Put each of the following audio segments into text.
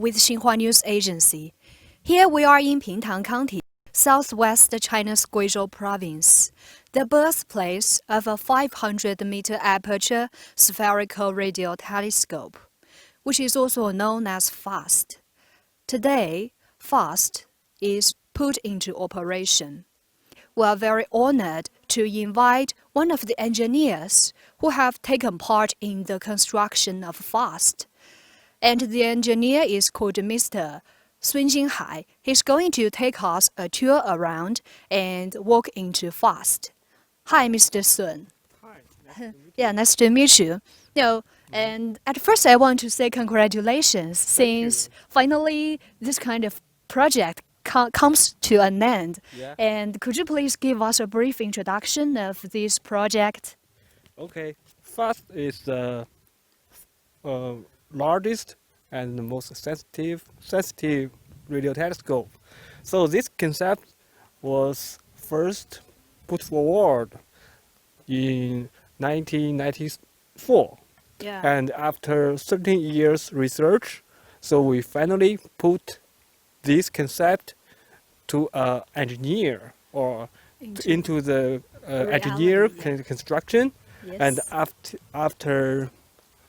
with Xinhua News Agency. Here we are in Pingtang County, southwest China's Guizhou province, the birthplace of a 500-meter aperture spherical radio telescope, which is also known as FAST. Today, FAST is put into operation. We are very honored to invite one of the engineers who have taken part in the construction of FAST. And the engineer is called Mr. Sun Jinghai. He's going to take us a tour around and walk into FAST. Hi, Mr. Sun. Hi. Nice to meet you. Yeah, nice to meet you. And at first I want to say congratulations, since finally this kind of project comes to an end. Yeah. And could you please give us a brief introduction of this project? Okay. FAST is the largest and the most sensitive radio telescope. So this concept was first put forward in 1994. Yeah. And after 13 years research, so we finally put this concept to an engineer or into the engineer reality, construction. Yes. And after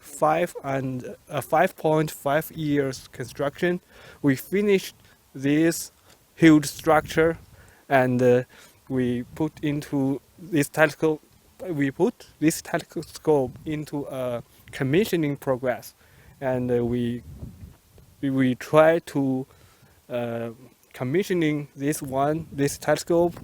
5.5 years construction, we finished this huge structure, and we put this telescope into a commissioning progress, and we try to commissioning this telescope.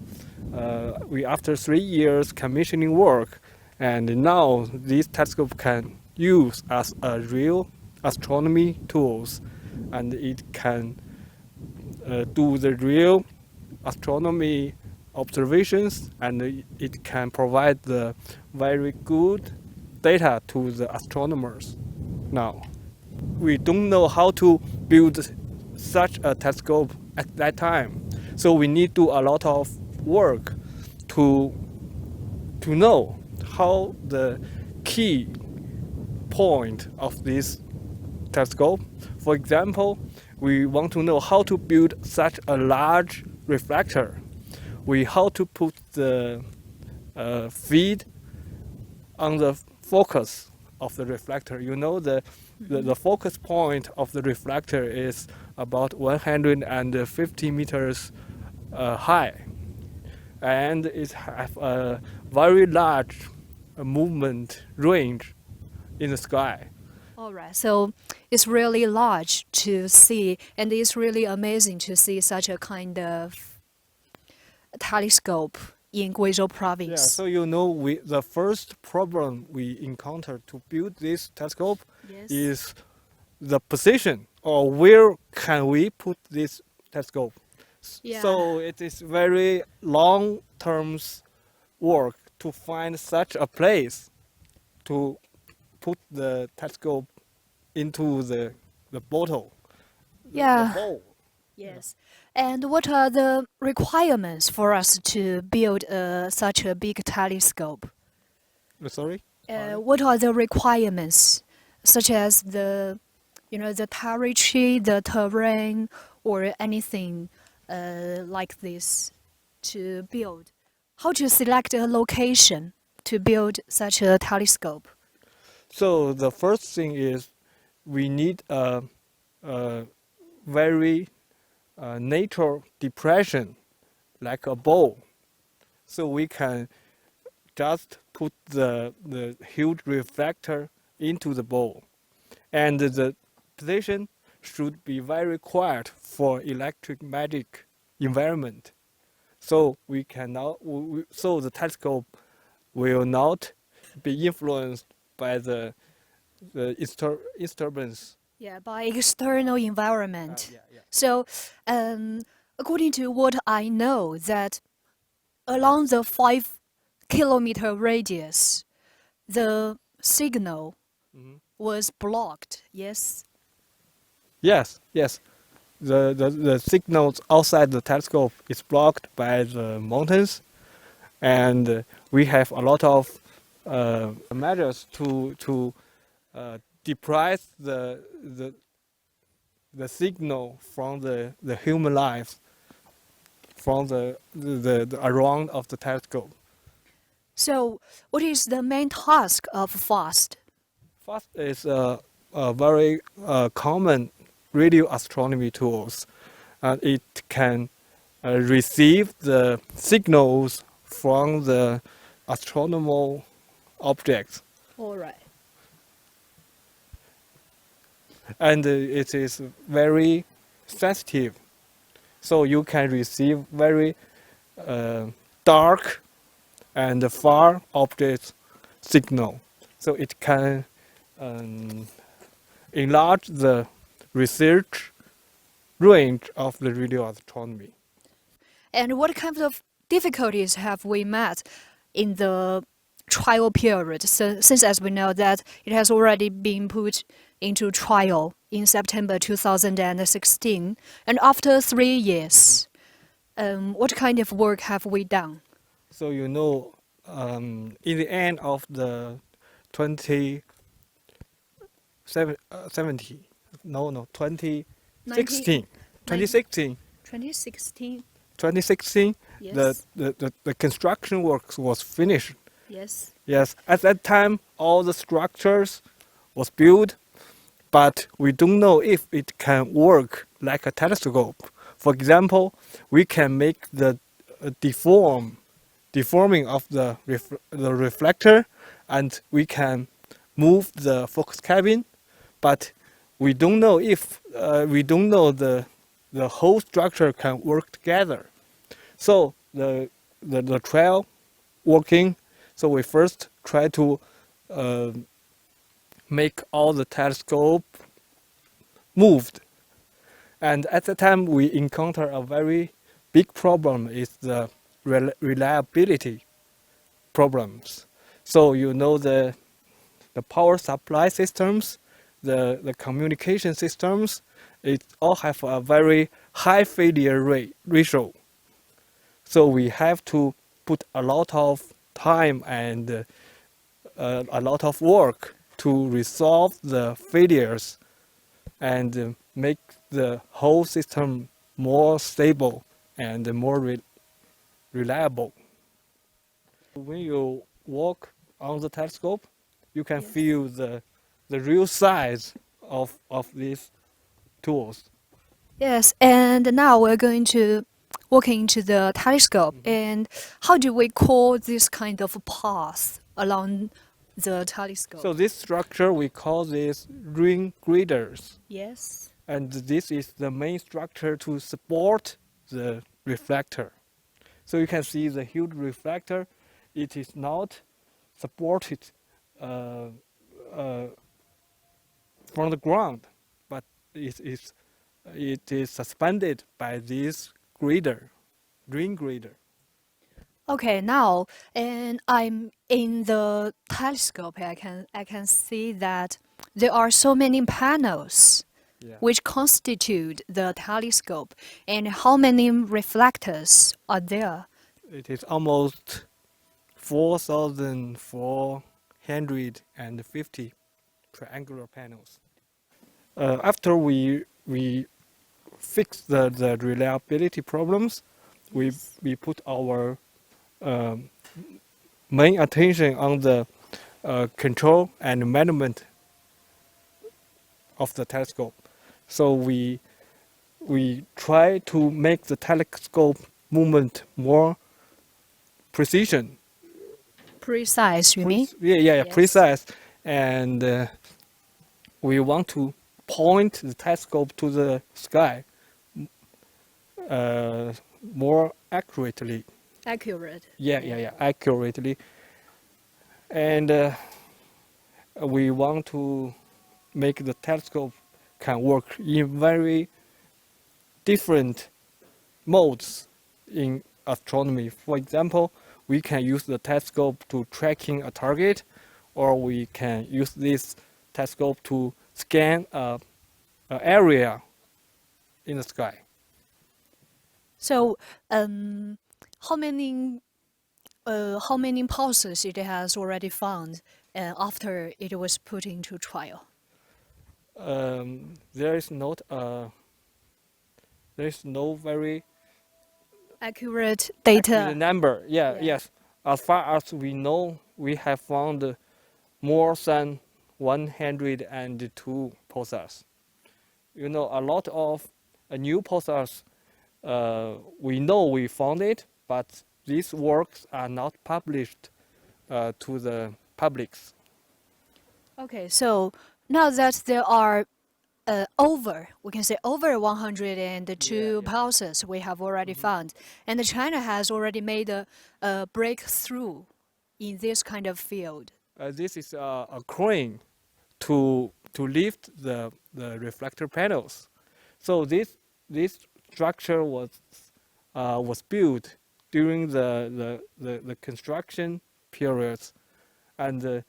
After 3 years commissioning work, and now this telescope can use as a real astronomy tools, and it can do the real astronomy observations, and it can provide the very good data to the astronomers. Now, we don't know how to build such a telescope at that time, so we need to do a lot of work to know how the key point of this telescope. For example, we want to know how to build such a large reflector. How to put the feed on the focus of the reflector. You know, the focus point of the reflector is about 150 meters high, and it has a very large movement range in the sky. All right, so it's really large to see, and it's really amazing to see such a kind of telescope in Guizhou province. Yeah, so you know, the first problem we encountered to build this telescope Yes. is the position, or where can we put this telescope. Yeah. So it is very long-term work to find such a place to put the telescope into the bottle. Yeah. The bowl. Yes. And what are the requirements for us to build such a big telescope? Sorry? What are the requirements, such as the territory, the terrain, or anything like this to build? How to select a location to build such a telescope? So the first thing is we need a very natural depression, like a bowl. So we can just put the huge reflector into the bowl. And the position should be very quiet for electric magic environment. So so the telescope will not be influenced by the disturbance. Yeah, by external environment. Yeah. So, according to what I know, that along the 5-kilometer radius, the signal was blocked. Yes. Yes. The signals outside the telescope is blocked by the mountains, and we have a lot of measures to deprive the the signal from the human life from the around of the telescope. So, what is the main task of FAST? FAST is a very common radio astronomy tools, and it can receive the signals from the astronomical objects, All right. and it is very sensitive. So you can receive very dark and far object signal. So it can enlarge the research range of the radio astronomy. And what kind of difficulties have we met in the trial period? So, since as we know that it has already been put into trial in September 2016, and after 3 years, what kind of work have we done? So you know, in the end of the 2017, no, 2016, 2016, 2016. 2016, Yes. the construction works was finished. Yes. Yes, at that time, all the structures was built, but we don't know if it can work like a telescope. For example, we can make the deforming of the reflector, and we can move the focus cabin, but we don't know if the whole structure can work together. So the trial working. So we first try to make all the telescope moved, and at the time we encounter a very big problem is the reliability problems. So you know the power supply systems, the communication systems, it all have a very high failure rate ratio. So we have to put a lot of time and a lot of work to resolve the failures and make the whole system more stable and more reliable. When you walk on the telescope, you can Yes. feel the real size of these tools. Yes, and now we're going to walk into the telescope. And how do we call this kind of path along the telescope? So this structure, we call this ring graders. Yes. And this is the main structure to support the reflector. So you can see the huge reflector, it is not supported uh, uh, from the ground, but it is suspended by this grader, ring grader. Okay, now and I'm in the telescope. I can see that there are so many panels Yeah. which constitute the telescope, and how many reflectors are there? It is almost 4,450 triangular panels. After we fix the reliability problems, Yes. we put our um, main attention on the control and management of the telescope. So we try to make the telescope movement more precision. Precise, you mean? Yeah, Yes. precise, and we want to point the telescope to the sky more accurately. Accurate. Accurately, and we want to make the telescope can work in very different modes in astronomy. For example, we can use the telescope to tracking a target, or we can use this telescope to scan a area in the sky. So, how many pulses it has already found after it was put into trial? There is not there is no very Accurate accurate data. number. Yeah. Yes. As far as we know, we have found more than 102 pulsars. You know, a lot of new pulsars. We know we found it, but these works are not published to the publics. Okay, so now that there are we can say over 102 Yeah. pulses we have already found, and China has already made a breakthrough in this kind of field. This is a crane to lift the reflector panels. So this structure was built during the construction periods, and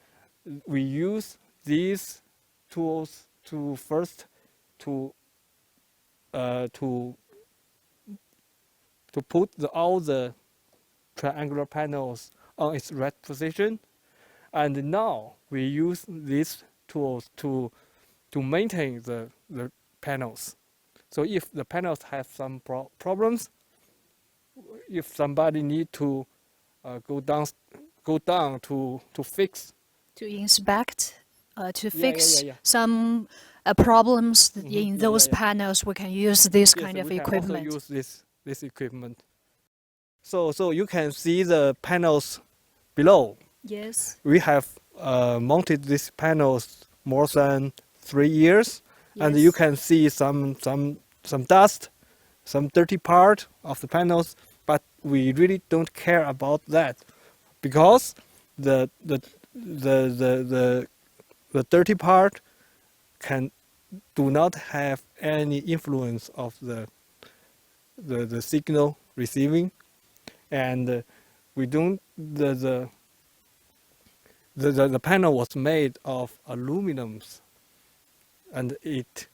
we use these tools to first to uh, to to put all the triangular panels on its right position, and now we use these tools to maintain the panels. So if the panels have some problems, if somebody need to go down to fix, To inspect, to fix yeah. some problems Mhm. in Yeah, those yeah. panels, we can use this Yes, kind of we can also equipment. use this equipment. So you can see the panels below. Yes. We have mounted these panels more than 3 years, and you Yes. can see some dust, some dirty part of the panels, but we really don't care about that because the the the the the, the dirty part can do not have any influence of the signal receiving, and we don't the panel was made of aluminums, and it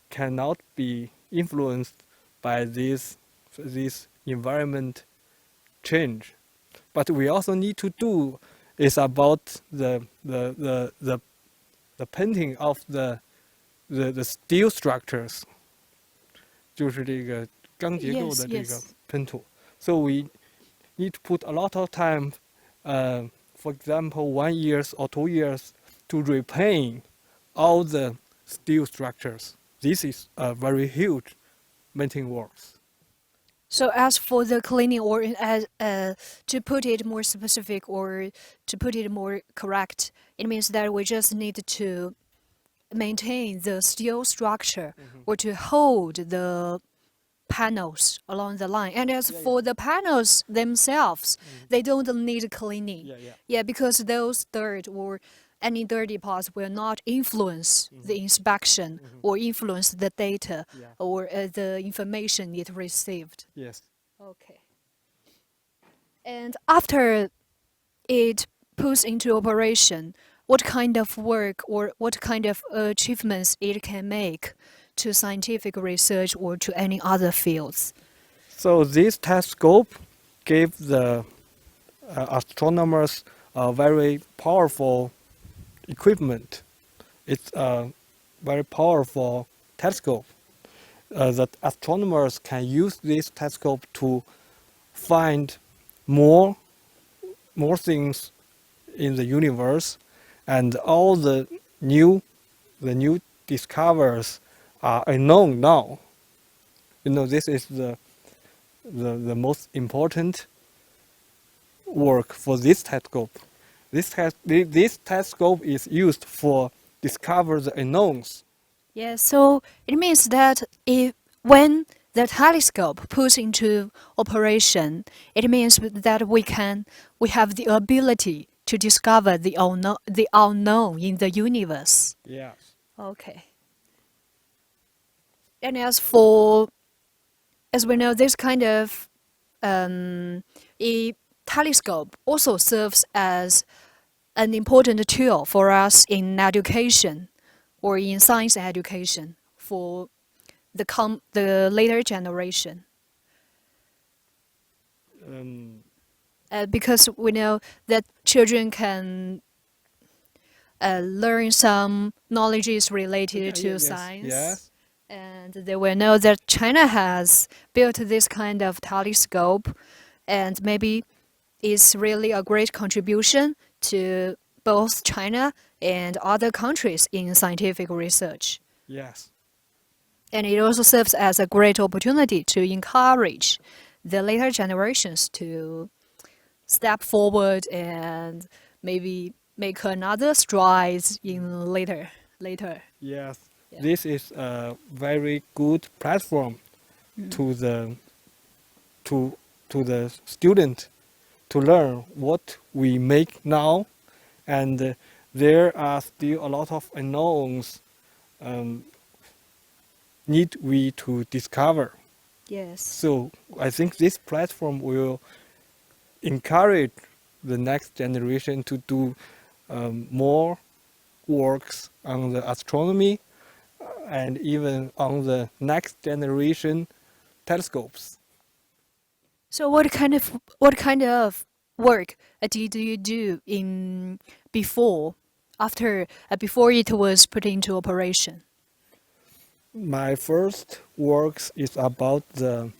cannot be influenced by this environment change. But we also need to do is about the painting of the steel structures，就是这个钢结构 Yes. 的这个 Yes. 喷涂。So we need to put a lot of time, for example, 1 year or 2 years to repaint all the steel structures. This is a very huge maintenance works. So as for the cleaning, or as to put it more specific, or to put it more correct, it means that we just need to maintain the steel structure, or to hold the panels along the line. And as Yeah, for the panels themselves, they don't need cleaning. Yeah, yeah. Yeah, because those dirt or any dirty parts will not influence the inspection or influence the data Yeah. or the information it received. Yes. Okay. And after it puts into operation, what kind of work or what kind of achievements it can make to scientific research or to any other fields? So this telescope gave the astronomers a very powerful equipment. It's a very powerful telescope that astronomers can use this telescope to find more things in the universe, and all the new discoveries are unknown now. You know, this is the most important work for this telescope. This telescope is used for discover the unknowns. Yeah, so it means that when the telescope puts into operation, it means that we have the ability to discover the unknown in the universe. Yes. Okay. And as we know, this kind of a telescope also serves as an important tool for us in education or in science education for the later generation. Because we know that children can learn some knowledges related to Yes, science. yes, And they will know that China has built this kind of telescope, and maybe it's really a great contribution to both China and other countries in scientific research. yes, And it also serves as a great opportunity to encourage the later generations to step forward and maybe make another strides in later. yes. Yeah. This is a very good platform to the to to the student to learn what we make now, and there are still a lot of unknowns um, need we to discover. Yes. So I think this platform will encourage the next generation to do more works on the astronomy and even on the next generation telescopes. So what kind of work did you do in before it was put into operation? My first works is about the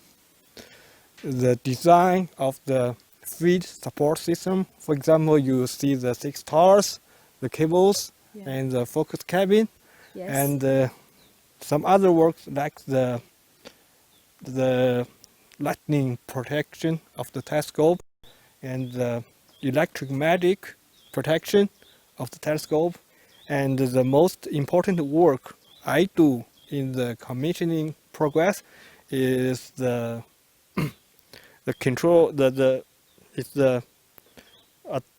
design of the feed support system. For example, you see the 6 towers, the cables, Yeah. and the focus cabin, Yes. and some other works like the lightning protection of the telescope and the electromagnetic protection of the telescope. And the most important work I do in the commissioning progress is the control it's the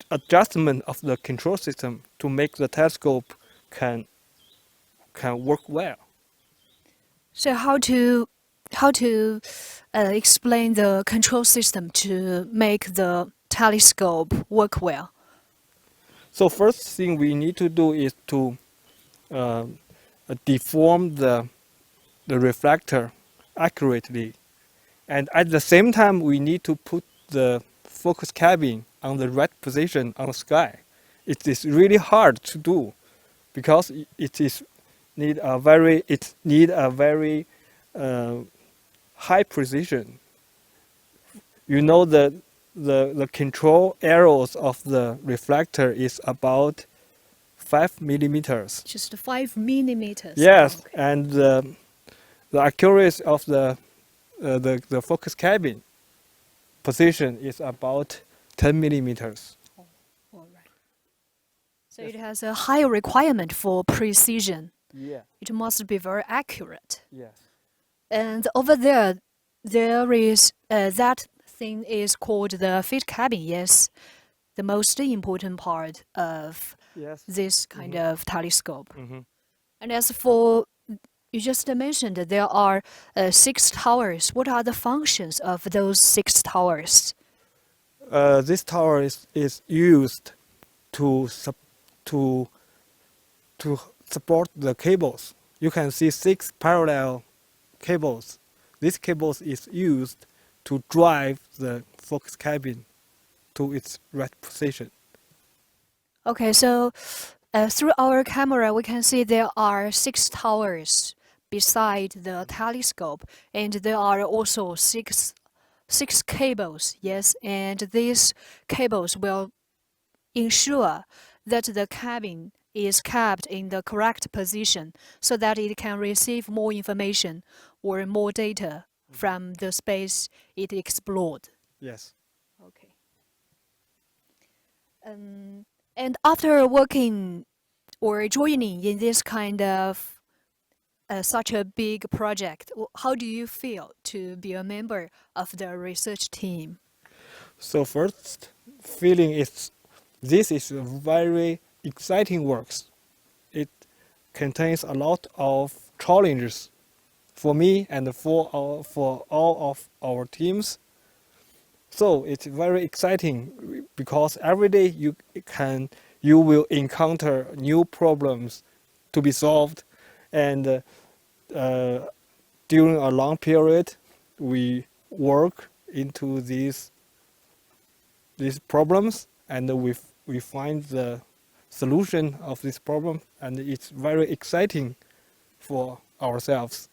adjustment of the control system to make the telescope can work well. So how to explain the control system to make the telescope work well? So first thing we need to do is to uh, deform the reflector accurately, and at the same time we need to put the focus cabin on the right position on the sky. It is really hard to do because it need a very uh, high precision. You know the control arrows of the reflector is about 5 millimeters. Just 5 millimeters. Yes, Okay. and the accuracy of the focus cabin position is about 10 millimeters. All right. So it has a high requirement for precision. Yeah. It must be very accurate. Yes. And over there is that thing is called the feed cabin. Yes, the most important part of Yes. this kind of telescope. Mhm. And as for you just mentioned that there are 6 towers. What are the functions of those 6 towers? This tower is used to to to support the cables. You can see 6 parallel cables. This cables is used to drive the focus cabin to its right position. Okay, so through our camera, we can see there are 6 towers beside the telescope, and there are also six cables. Yes, and these cables will ensure that the cabin is kept in the correct position so that it can receive more information or more data from the space it explored. Yes. Okay. And after working or joining in this kind of such a big project, how do you feel to be a member of the research team? So first feeling is this is a very exciting works. It contains a lot of challenges for me and for all of our teams. So it's very exciting because every day you will encounter new problems to be solved, and during a long period we work into these problems, and we find the solution of this problem, and it's very exciting for ourselves.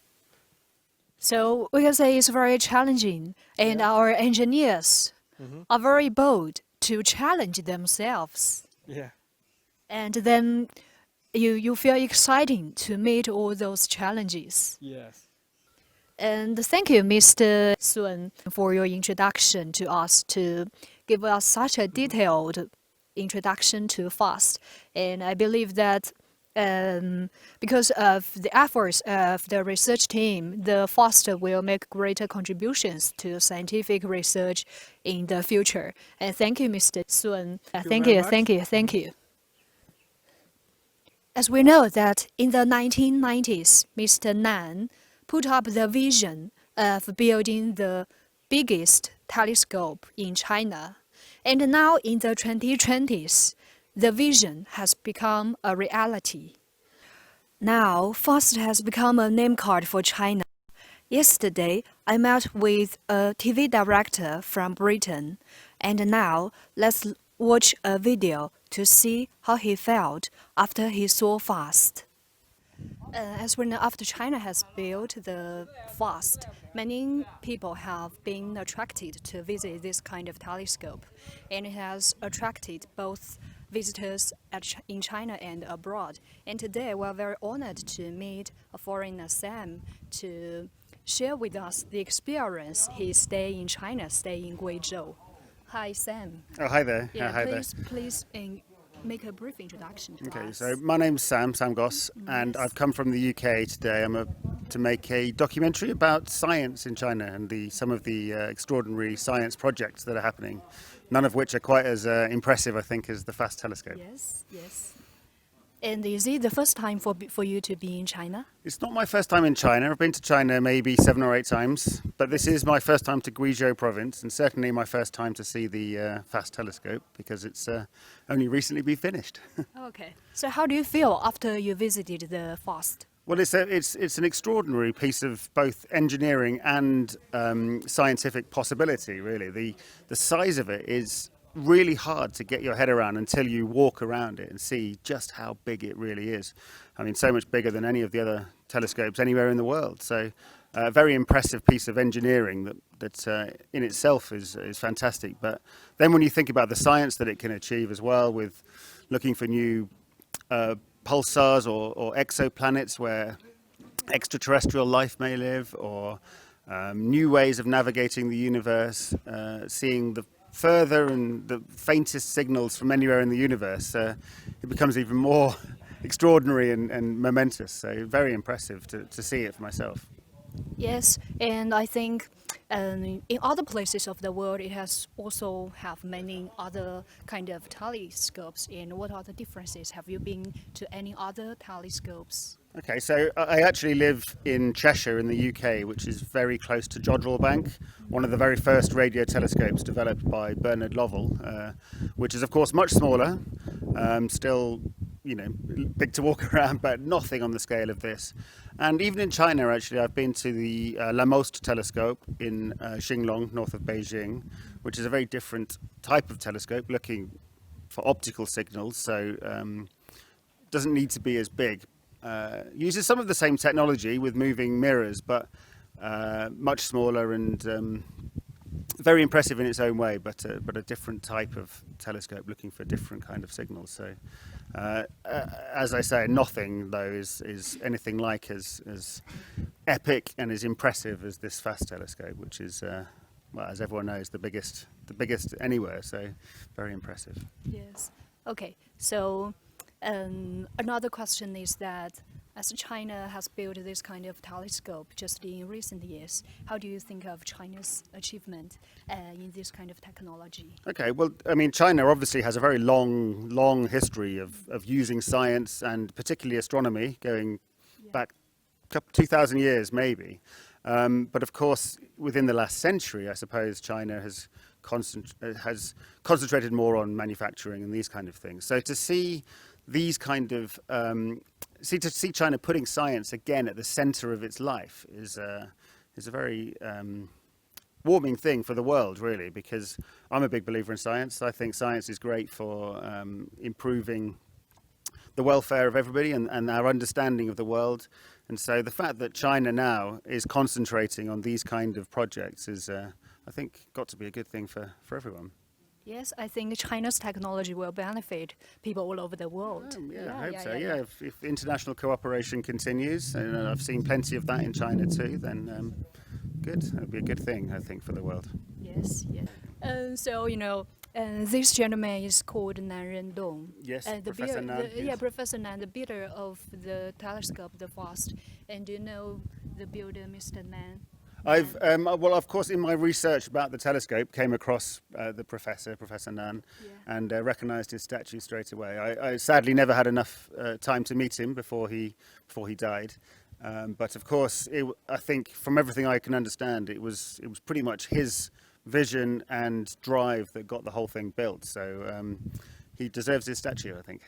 So we can say it's very challenging, and Yeah. our engineers Mhm. are very bold to challenge themselves. Yeah. And then you feel exciting to meet all those challenges. Yes. And thank you, Mr. Sun, for your introduction to us, to give us such a detailed introduction to FAST. And I believe that because of the efforts of the research team, the FAST will make greater contributions to scientific research in the future. And thank you, Mr. Sun. Thank you very much. Thank you. As we know that in the 1990s, Mr. Nan put up the vision of building the biggest telescope in China. And now in the 2020s, the vision has become a reality. Now, FAST has become a name card for China. Yesterday, I met with a TV director from Britain, and now let's watch a video to see how he felt after he saw FAST. As we know, after China has built the FAST, many people have been attracted to visit this kind of telescope, and it has attracted both visitors in China and abroad. And today we are very honored to meet a foreigner, Sam, to share with us the experience he stay in China, stay in Guizhou. Hi, Sam. Oh, hi there. Yeah, hi there. please make a brief introduction to Okay, us. so my name's Sam Goss, and I've come from the UK today. To make a documentary about science in China and some of the extraordinary science projects that are happening, none of which are quite as impressive, I think, as the FAST telescope. Yes, yes. And is it the first time for you to be in China? It's not my first time in China. I've been to China maybe 7 or 8 times, but this is my first time to Guizhou province, and certainly my first time to see the FAST telescope, because it's only recently been finished. Okay. So how do you feel after you visited the FAST? Well, it's an extraordinary piece of both engineering and scientific possibility, really. The size of it is really hard to get your head around until you walk around it and see just how big it really is. I mean, so much bigger than any of the other telescopes anywhere in the world. So a very impressive piece of engineering that in itself is fantastic. But then when you think about the science that it can achieve as well, with looking for new pulsars or exoplanets where extraterrestrial life may live, or new ways of navigating the universe, seeing the further and the faintest signals from anywhere in the universe, it becomes even more extraordinary and momentous. So very impressive to see it for myself. Yes, and I think in other places of the world, it has also have many other kind of telescopes. And what are the differences? Have you been to any other telescopes? Okay, so I actually live in Cheshire in the UK, which is very close to Jodrell Bank, one of the very first radio telescopes developed by Bernard Lovell, which is of course much smaller, still, big to walk around, but nothing on the scale of this. And even in China, actually, I've been to the Lamoste telescope in Xinglong, north of Beijing, which is a very different type of telescope, looking for optical signals, so doesn't need to be as big. Uses some of the same technology with moving mirrors, but much smaller and very impressive in its own way, but a different type of telescope looking for different kind of signals. So, as I say, nothing though is anything like as epic and as impressive as this FAST telescope, which is, well, as everyone knows, the biggest anywhere. So, very impressive. Yes. Okay. So another question is that as China has built this kind of telescope just in recent years, how do you think of China's achievement in this kind of technology? Okay, well, I mean, China obviously has a very long history of using science and particularly astronomy, going back 2,000 years maybe. But of course, within the last century, I suppose China has concentrated more on manufacturing and these kind of things. So to see these kind of see China putting science again at the center of its life is a very warming thing for the world, really, because I'm a big believer in science. I think science is great for improving the welfare of everybody and our understanding of the world. And so the fact that China now is concentrating on these kind of projects is, I think, got to be a good thing for everyone. Yes, I think China's technology will benefit people all over the world. Yeah, I hope so. Yeah, if international cooperation continues, and I've seen plenty of that in China too, then good. That'd be a good thing, I think, for the world. Yes, yes. So, this gentleman is called Nan Rendong. Yes, the Professor Nan. Yeah, Professor Nan, the builder of the telescope, the FAST. And do you know the builder, Mr. Nan? I've well, of course, in my research about the telescope, came across the Professor Nan, and recognised his statue straight away. I sadly never had enough time to meet him before he died, but of course, I think from everything I can understand, it was pretty much his vision and drive that got the whole thing built. So he deserves his statue, I think.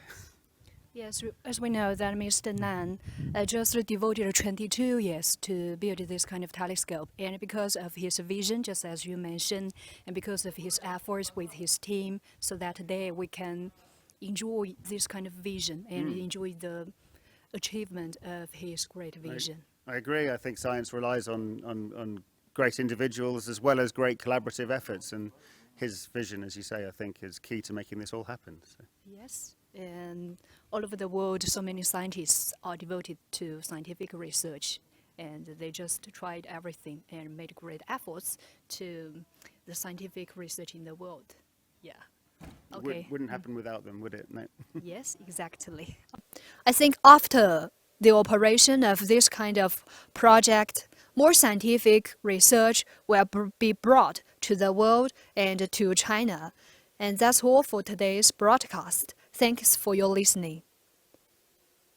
Yes, as we know that Mr. Nan just devoted 22 years to build this kind of telescope, and because of his vision, just as you mentioned, and because of his efforts with his team, so that today we can enjoy this kind of vision and enjoy the achievement of his great vision. I agree. I think science relies on great individuals as well as great collaborative efforts, and his vision, as you say, I think is key to making this all happen. So. Yes. And all over the world, so many scientists are devoted to scientific research, and they just tried everything and made great efforts to the scientific research in the world. Yeah. Okay. Wouldn't happen without them, would it? No. Yes, exactly. I think after the operation of this kind of project, more scientific research will be brought to the world and to China. And that's all for today's broadcast. Thanks for your listening.